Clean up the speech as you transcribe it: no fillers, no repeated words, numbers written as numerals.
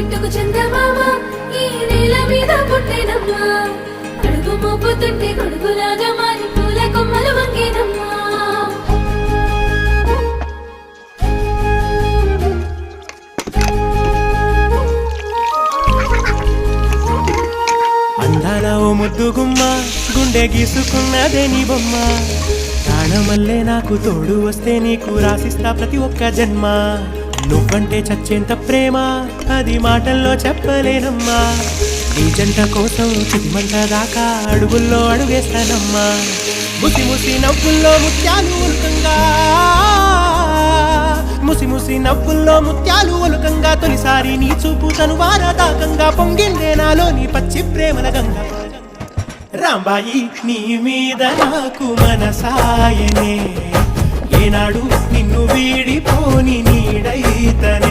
చెట్టుకు చందమామ ఈ నేల మీద పుట్టేనమ్మా అడుగు మోపుతుంటే కొడుకులాగా మారి పూల కొమ్మలు వంగేనమ్మా అందాల ఓ ముద్దు గుమ్మ గుండె గీసుకున్నదే నీ బొమ్మ ప్రాణమల్లే నాకు తోడు వస్తే నీకు రాసిస్తా ప్రతి ఒక్క జన్మ నువ్వంటే చచ్చేంత ప్రేమ అది మాటల్లో చెప్పలేనమ్మా నీ జంట కోసం చిటిమంట దాకా అడుగుల్లో అడుగేస్తానమ్మా ముసి ముసి నవ్వుల్లో ముత్యాలు ఉల్కంగా ముసి ముసి నవ్వుల్లో ముత్యాలు ఉల్కంగా తొలిసారి నీ చూపు తనువార దాకంగా పొంగిందే నాలో నీ పచ్చి ప్రేమల గంగా రాంబాయి నీ మీద నాకు మనసాయనే ఏనాడు నిన్ను వీడిపోని నీడైతనే